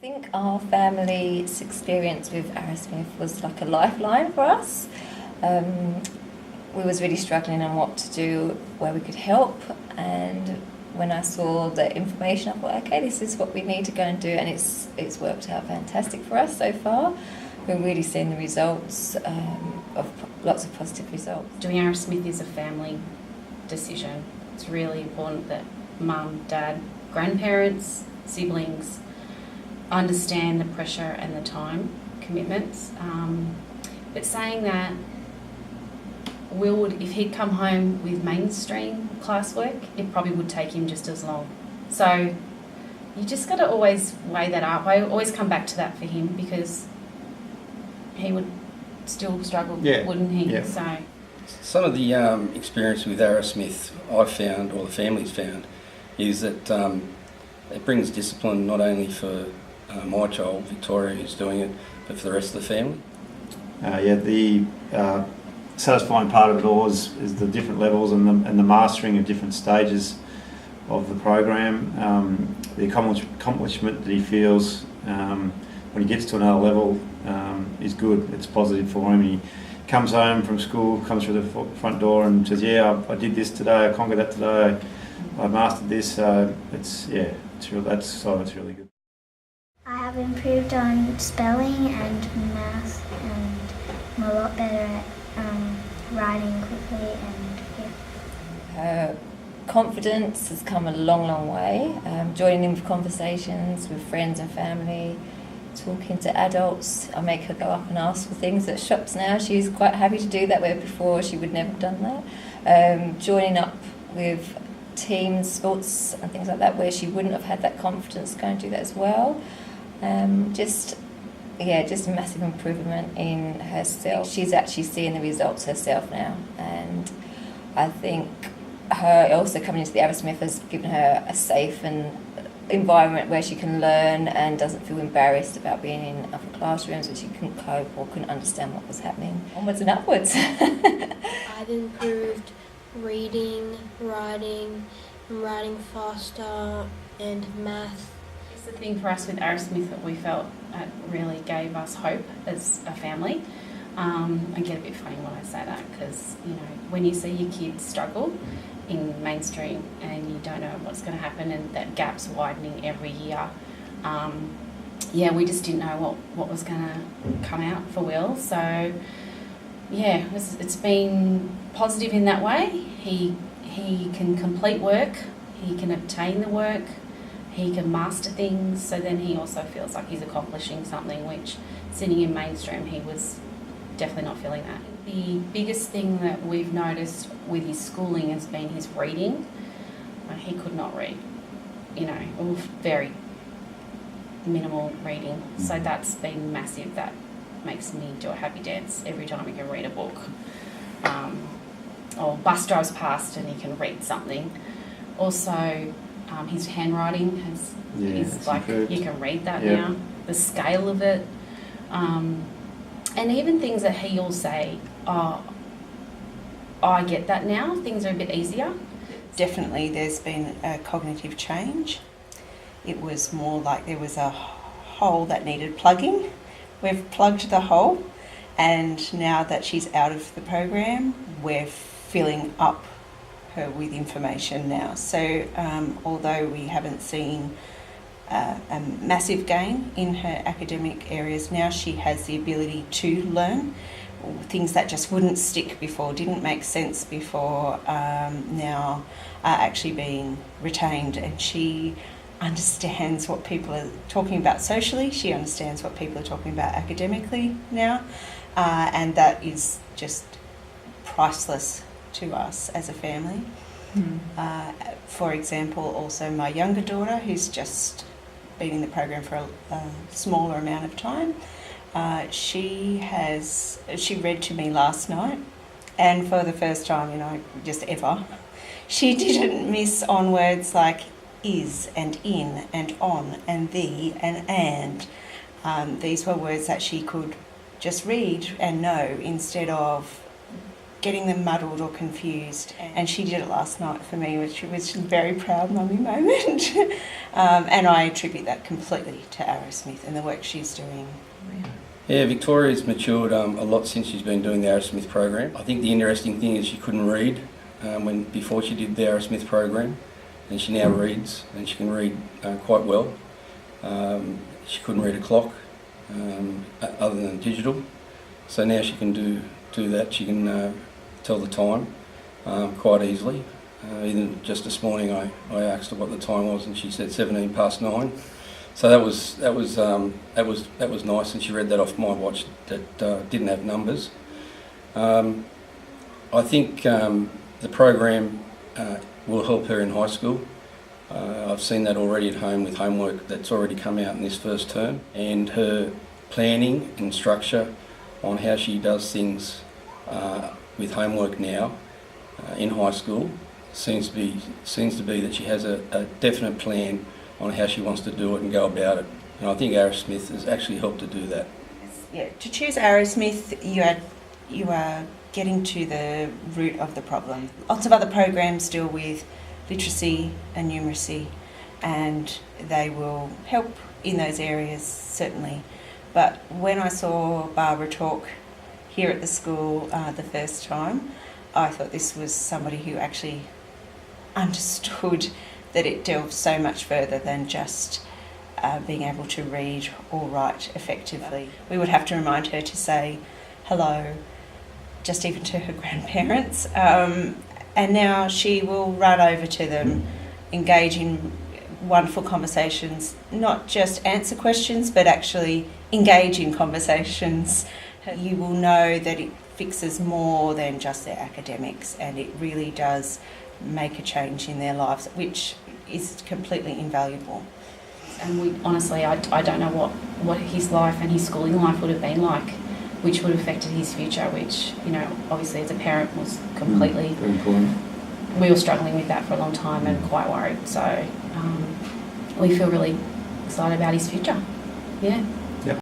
think our family's experience with Arrowsmith was like a lifeline for us. We was really struggling on what to do, where we could help, and when I saw the information, I thought, okay, this is what we need to go and do, and it's worked out fantastic for us so far. We're really seeing the results of lots of positive results. Doing Arrowsmith is a family decision. It's really important that mum, dad, grandparents, siblings understand the pressure and the time commitments. But saying that, Will would, if he'd come home with mainstream classwork, it probably would take him just as long. So you just got to always weigh that up. I always come back to that for him because he would still struggle, wouldn't he? Yeah. So some of the experience with Arrowsmith I've found, or the family's found, is that it brings discipline not only for my child, Victoria, who's doing it, but for the rest of the family. The satisfying part of it all is the different levels and the mastering of different stages of the program. The accomplishment that he feels when he gets to another level is good. It's positive for him. He comes home from school, comes through the front door and says, "Yeah, I did this today. I conquered that today. I mastered this." It's really good. I have improved on spelling and math, and I'm a lot better at writing quickly, and Her confidence has come a long, long way. Joining in with conversations with friends and family, talking to adults. I make her go up and ask for things at shops now. She's quite happy to do that, where before she would never have done that. Joining up with teams, sports and things like that, where she wouldn't have had that confidence to go and do that as well. Just a massive improvement in herself. She's actually seeing the results herself now, and I think her also coming into the Arrowsmith has given her a safe and environment where she can learn and doesn't feel embarrassed about being in other classrooms, that she couldn't cope or couldn't understand what was happening. Onwards and upwards. I've improved reading, writing, and writing faster, and math. it's the thing for us with Arrowsmith that we felt really gave us hope as a family. I get a bit funny when I say that because, when you see your kids struggle in mainstream and you don't know what's going to happen and that gap's widening every year, we just didn't know what was going to come out for Will. So, it's been positive in that way. He can complete work, he can obtain the work, he can master things, so then he also feels like he's accomplishing something, which sitting in mainstream he was definitely not feeling that. The biggest thing that we've noticed with his schooling has been his reading. He could not read, or very minimal reading. So that's been massive. That makes me do a happy dance every time he can read a book. Or bus drives past and he can read something. Also, his handwriting is like improved. You can read that now. The scale of it. And even things that he'll say, "Oh, I get that now." Things are a bit easier. Definitely there's been a cognitive change. It was more like there was a hole that needed plugging. We've plugged the hole, and now that she's out of the program, we're filling up her with information now. So although we haven't seen a massive gain in her academic areas, now she has the ability to learn things that just wouldn't stick before, didn't make sense before, now are actually being retained, and she understands what people are talking about socially, she understands what people are talking about academically now, and that is just priceless to us as a family. For example, also my younger daughter, who's just been in the program for a smaller amount of time, she read to me last night, and for the first time, just ever, she didn't miss on words like is and in and on and the and. These were words that she could just read and know instead of getting them muddled or confused. And she did it last night for me, which was a very proud mummy moment. And I attribute that completely to Arrowsmith and the work she's doing. Yeah, Victoria's matured a lot since she's been doing the Arrowsmith program. I think the interesting thing is she couldn't read before she did the Arrowsmith program, and she now reads, and she can read quite well. She couldn't read a clock other than digital, so now she can do that. She can tell the time quite easily. Even just this morning, I asked her what the time was, and she said 9:17. So that was nice, and she read that off my watch that didn't have numbers. I think the program will help her in high school. I've seen that already at home with homework that's already come out in this first term, and her planning and structure on how she does things with homework now in high school seems to be that she has a definite plan on how she wants to do it and go about it. And I think Arrowsmith has actually helped to do that. Yeah, to choose Arrowsmith, you are getting to the root of the problem. Lots of other programs deal with literacy and numeracy, and they will help in those areas, certainly. But when I saw Barbara talk here at the school the first time, I thought this was somebody who actually understood that it delves so much further than just being able to read or write effectively. We would have to remind her to say hello, just even to her grandparents, and now she will run over to them, engage in wonderful conversations, not just answer questions but actually engage in conversations. You will know that it fixes more than just their academics, and it really does make a change in their lives, which is completely invaluable. And we honestly, I don't know what his life and his schooling life would have been like, which would have affected his future, which, you know, obviously as a parent was completely... Very important. We were struggling with that for a long time and quite worried. So we feel really excited about his future. Yeah.